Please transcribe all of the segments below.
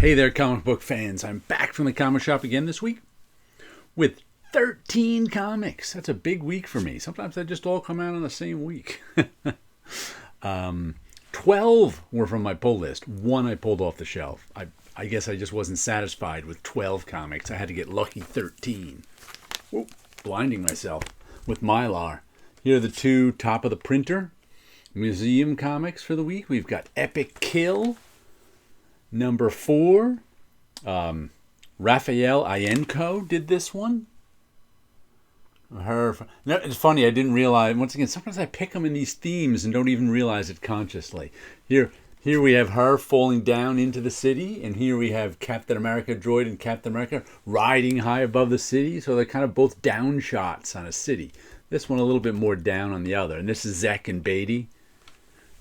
Hey there, comic book fans. I'm back from the comic shop again this week with 13 comics. That's a big week for me. Sometimes they just all come out on the same week. 12 were from my pull list. One I pulled off the shelf. I guess I just wasn't satisfied with 12 comics. I had to get lucky 13. Whoa, blinding myself with Mylar. Here are the two top of the printer museum comics for the week. We've got Epic Kill number 4. Raphael Ienco did this one. It's funny, I didn't realize, once again, sometimes I pick them in these themes and don't even realize it consciously. Here we have her falling down into the city, and here we have Captain America droid and Captain America riding high above the city, so they're kind of both down shots on a city. This one a little bit more down on the other, and this is Zek and Beatty.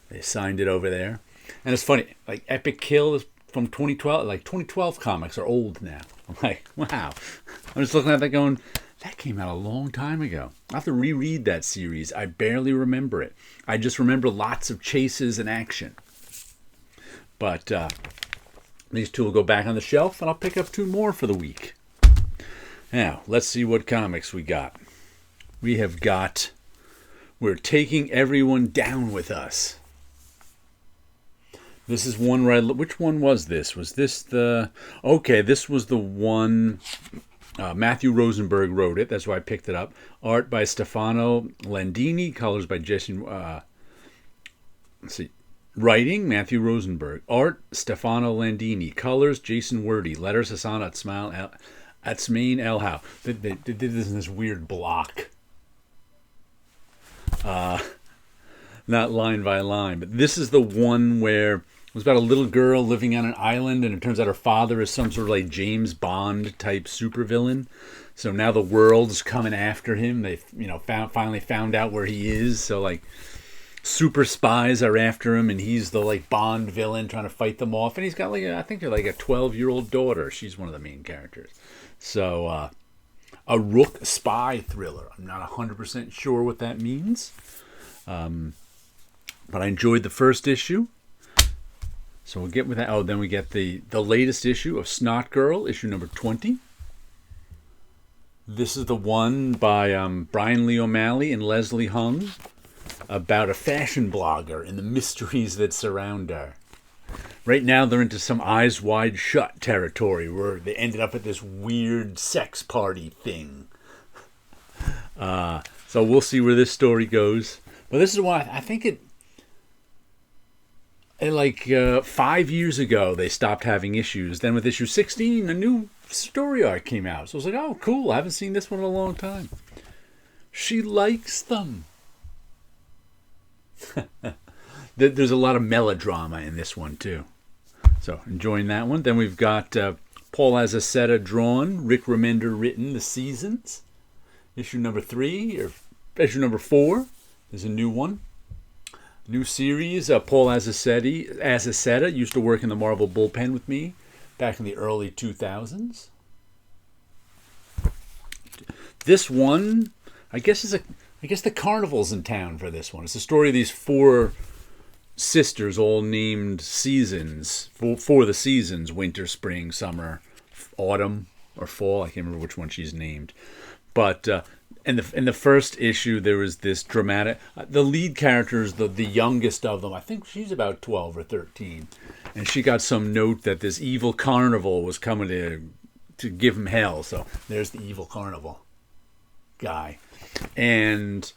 They signed it over there. And it's funny, like Epic Kill is from 2012, like 2012 comics are old now. I'm like, wow. I'm just looking at that going, that came out a long time ago. I'll have to reread that series. I barely remember it. I just remember lots of chases and action. But these two will go back on the shelf, and I'll pick up 2 more for the week. Now, let's see what comics we got. We're Taking Everyone Down With Us. This is one where which one was this? Was this the... Okay, this was the one... Matthew Rosenberg wrote it. That's why I picked it up. Art by Stefano Landini. Colors by Jason... let's see. Writing, Matthew Rosenberg. Art, Stefano Landini. Colors, Jason Wordie. Letters, Hassan Atsmain Elhau. They did this in this weird block. Not line by line. But this is the one where... It was about a little girl living on an island, and it turns out her father is some sort of like James Bond type supervillain. So now the world's coming after him. They, finally found out where he is. So like, super spies are after him, and he's the like Bond villain trying to fight them off. And he's got like I think they're like a 12-year-old daughter. She's one of the main characters. So a Rook spy thriller. I'm not 100% sure what that means, but I enjoyed the first issue. So we'll get with that. Oh, then we get the latest issue of Snot Girl, issue number 20. This is the one by Brian Lee O'Malley and Leslie Hung about a fashion blogger and the mysteries that surround her. Right now they're into some Eyes Wide Shut territory where they ended up at this weird sex party thing. So we'll see where this story goes. But this is why I think it... Like 5 years ago, they stopped having issues. Then with issue 16, a new story arc came out. So I was like, oh, cool. I haven't seen this one in a long time. She likes them. There's a lot of melodrama in this one, too. So enjoying that one. Then we've got Paul Azaceta drawn, Rick Remender written, The Seasons. Issue number 3, or issue number 4. There's a new one. New series, Paul Azaceta used to work in the Marvel bullpen with me back in the early 2000s. This one, I guess the carnival's in town for this one. It's the story of these 4 sisters, all named seasons for the seasons: winter, spring, summer, autumn, or fall. I can't remember which one she's named, but. In the first issue, there was this dramatic... the lead character is the youngest of them. I think she's about 12 or 13. And she got some note that this evil carnival was coming to give him hell. So there's the evil carnival guy. And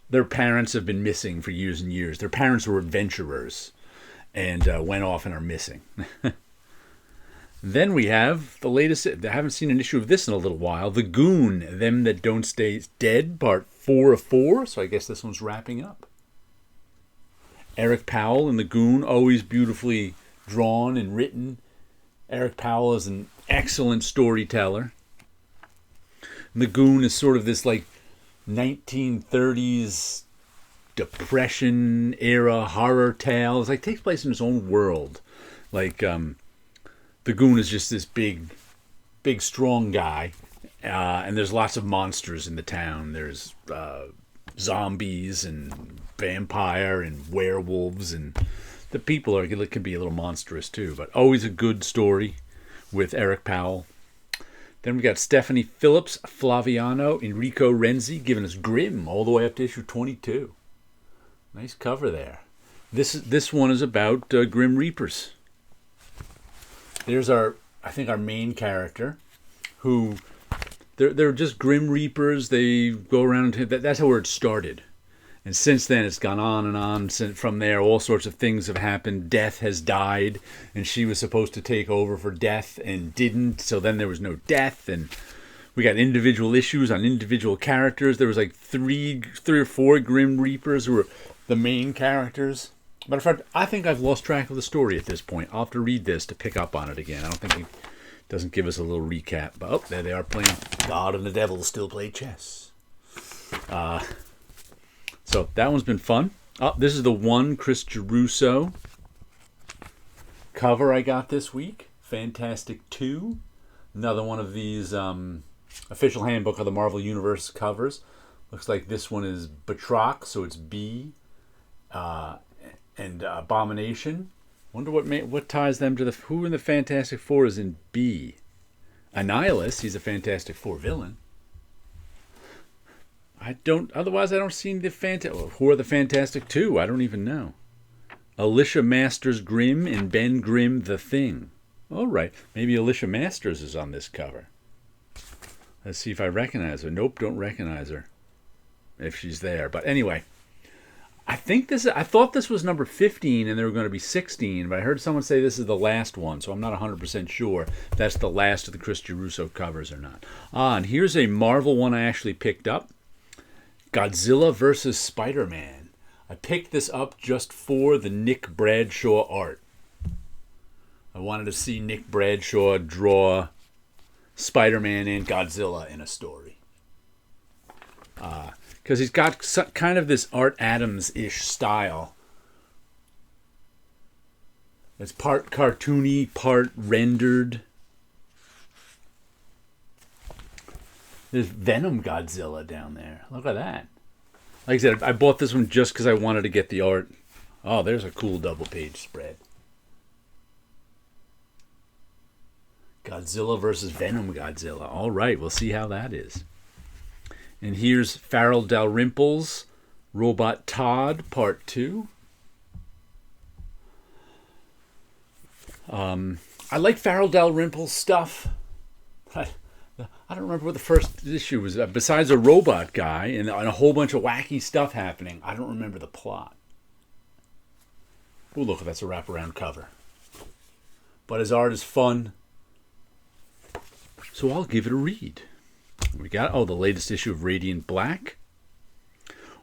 their parents have been missing for years and years. Their parents were adventurers and went off and are missing. Then we have the latest... I haven't seen an issue of this in a little while. The Goon, Them That Don't Stay Dead, part 4 of 4. So I guess this one's wrapping up. Eric Powell and The Goon, always beautifully drawn and written. Eric Powell is an excellent storyteller. And The Goon is sort of this like 1930s Depression era horror tale. It's like takes place in its own world. Like... The Goon is just this big, strong guy, and there's lots of monsters in the town. There's zombies and vampire and werewolves, and the people can be a little monstrous too. But always a good story. with Eric Powell. Then we got Stephanie Phillips, Flaviano, Enrico Renzi giving us Grimm all the way up to issue 22. Nice cover there. This one is about Grim Reapers. There's our main character, who they're just Grim Reapers. They go around. That's how it started. And since then, it's gone on and on. From there, all sorts of things have happened. Death has died, and she was supposed to take over for Death and didn't. So then there was no Death, and we got individual issues on individual characters. There was like three or four Grim Reapers who were the main characters. Matter of fact, I think I've lost track of the story at this point. I'll have to read this to pick up on it again. I don't think he doesn't give us a little recap. But oh, there they are playing. God and the devil still play chess. So that one's been fun. Oh, this is the one Chris Geruso cover I got this week. Fantastic 2. Another one of these official handbook of the Marvel Universe covers. Looks like this one is Batroc, so it's B, and Abomination. Wonder what ties them to who in the Fantastic Four is in B. Annihilus, he's a Fantastic Four villain. Otherwise I don't see the who are the Fantastic Two? I don't even know. Alicia Masters Grimm and Ben Grimm the Thing. All right, maybe Alicia Masters is on this cover. Let's see if I recognize her. Nope, don't recognize her. If she's there. But anyway, I thought this was number 15 and there were going to be 16, but I heard someone say this is the last one, so I'm not 100% sure if that's the last of the Chris Geruso covers or not. And here's a Marvel one I actually picked up. Godzilla vs. Spider-Man. I picked this up just for the Nick Bradshaw art. I wanted to see Nick Bradshaw draw Spider-Man and Godzilla in a story. Because he's got kind of this Art Adams-ish style. It's part cartoony, part rendered. There's Venom Godzilla down there. Look at that. Like I said, I bought this one just because I wanted to get the art. Oh, there's a cool double-page spread. Godzilla versus Venom Godzilla. All right, we'll see how that is. And here's Farrell Dalrymple's Robot Todd, Part 2. I like Farrell Dalrymple's stuff. I don't remember what the first issue was. Besides a robot guy and a whole bunch of wacky stuff happening, I don't remember the plot. Oh, look, that's a wraparound cover. But his art is fun. So I'll give it a read. We got, the latest issue of Radiant Black.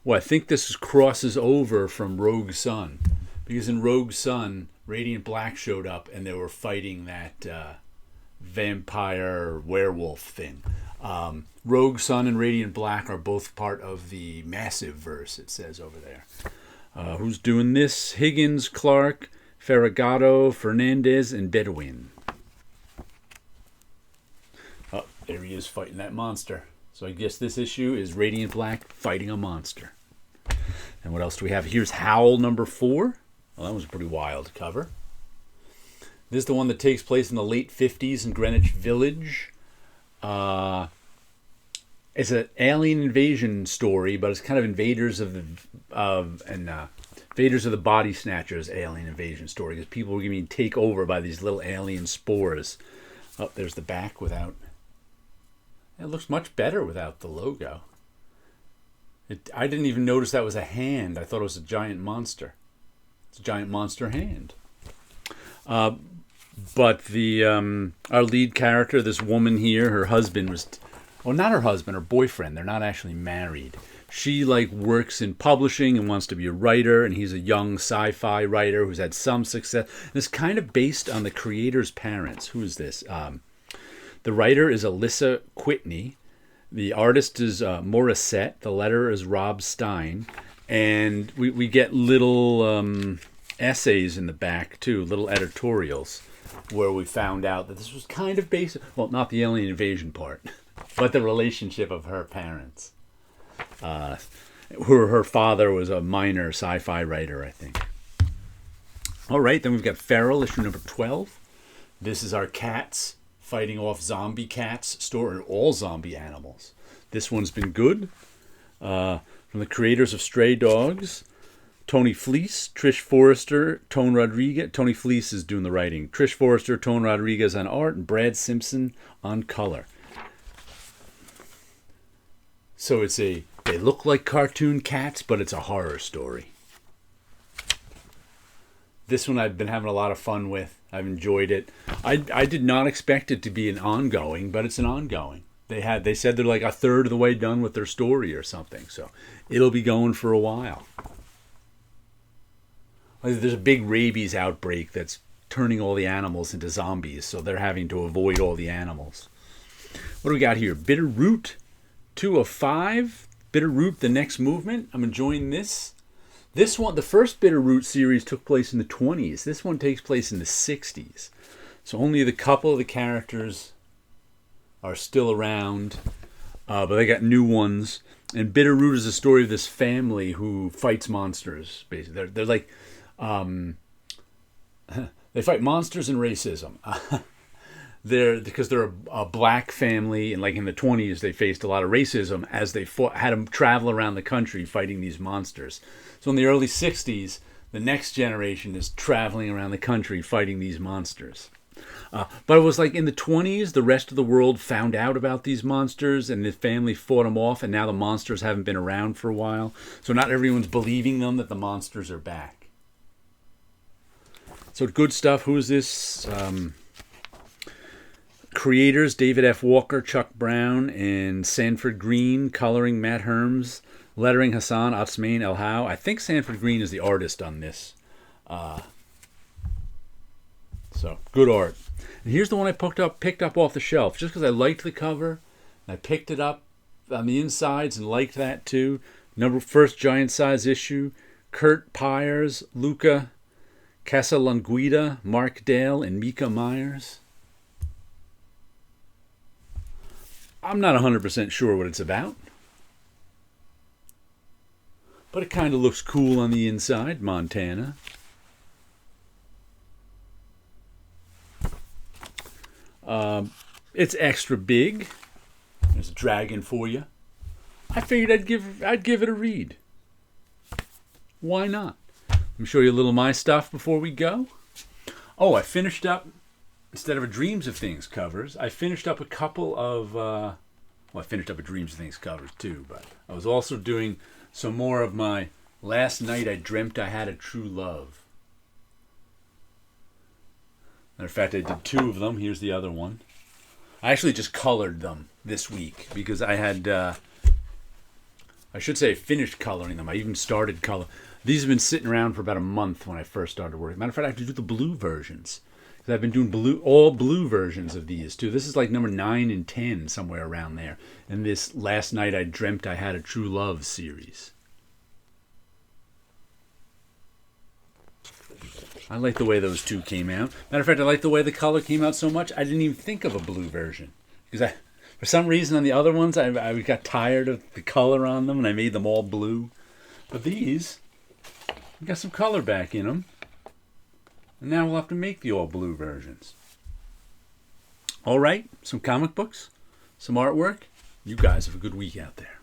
Well, I think this crosses over from Rogue Sun. Because in Rogue Sun, Radiant Black showed up and they were fighting that vampire werewolf thing. Rogue Sun and Radiant Black are both part of the Massive Verse, it says over there. Who's doing this? Higgins, Clark, Ferragamo, Fernandez, and Bedouin. Oh, there he is fighting that monster. So I guess this issue is Radiant Black fighting a monster. And what else do we have? Here's Howl number 4. Well, that was a pretty wild cover. This is the one that takes place in the late 50s in Greenwich Village. It's an alien invasion story, but it's kind of invaders of the body snatchers alien invasion story, because people were being taken over by these little alien spores. Oh, there's the back without. It looks much better without the logo. I didn't even notice that was a hand. I thought it was a giant monster. It's a giant monster hand. But the our lead character, this woman here, her husband was, well, not her husband, her boyfriend. They're not actually married. She works in publishing and wants to be a writer, and he's a young sci-fi writer who's had some success. And it's kind of based on the creator's parents. Who is this? The writer is Alyssa Whitney. The artist is Morissette. The letterer is Rob Stein. And we get little essays in the back, too, little editorials, where we found out that this was kind of based, well, not the alien invasion part, but the relationship of her parents. Her father was a minor sci-fi writer, I think. All right, then we've got Feral, issue number 12. This is our cats fighting off zombie cats, storing all zombie animals. This one's been good. From the creators of Stray Dogs, Tony Fleece, Trish Forrester, Tone Rodriguez. Tony Fleece is doing the writing. Trish Forrester, Tone Rodriguez on art, and Brad Simpson on color. So they look like cartoon cats, but it's a horror story. This one I've been having a lot of fun with. I've enjoyed it. I did not expect it to be an ongoing, but it's an ongoing. They said they're like a third of the way done with their story or something, so it'll be going for a while. There's a big rabies outbreak that's turning all the animals into zombies, so they're having to avoid all the animals. What do we got here? Bitter Root, 2 of 5. Bitter Root, the next movement. I'm enjoying this. This one, the first Bitter Root series took place in the 20s. This one takes place in the 60s. So only the couple of the characters are still around, but they got new ones. And Bitter Root is a story of this family who fights monsters. Basically, they're like, they fight monsters and racism. Because they're a black family, and like in the 20s, they faced a lot of racism as they had them travel around the country fighting these monsters. So in the early 60s, the next generation is traveling around the country fighting these monsters. But it was like in the 20s, the rest of the world found out about these monsters, and the family fought them off, and now the monsters haven't been around for a while. So not everyone's believing them that the monsters are back. So good stuff. Who is this? Creators, David F. Walker, Chuck Brown, and Sanford Green. Coloring, Matt Herms. Lettering, Hassan Otsmain El How. I think Sanford Green is the artist on this. So, good art. And here's the one I picked up off the shelf, just because I liked the cover. And I picked it up on the insides and liked that too. First giant size issue. Kurt Pyers, Luca Casalunguida, Mark Dale, and Mika Myers. I'm not 100% sure what it's about, but it kind of looks cool on the inside. Montana. It's extra big. There's a dragon for you. I figured I'd give it a read. Why not? Let me show you a little of my stuff before we go. Oh, I finished up, instead of a Dreams of Things covers, I finished up a couple of, I finished up a Dreams of Things covers too, but I was also doing some more of my Last Night I Dreamt I Had a True Love. Matter of fact, I did 2 of them. Here's the other one. I actually just colored them this week because I had, I should say finished coloring them. I even started color. These have been sitting around for about a month when I first started working. Matter of fact, I have to do the blue versions. Because I've been doing all blue versions of these too. This is like number 9 and 10, somewhere around there. In this Last Night I Dreamt I Had a True Love series. I like the way those 2 came out. Matter of fact, I like the way the color came out so much, I didn't even think of a blue version. Because for some reason on the other ones, I got tired of the color on them and I made them all blue. But these, got some color back in them. And now we'll have to make the all blue versions. All right, some comic books, some artwork. You guys have a good week out there.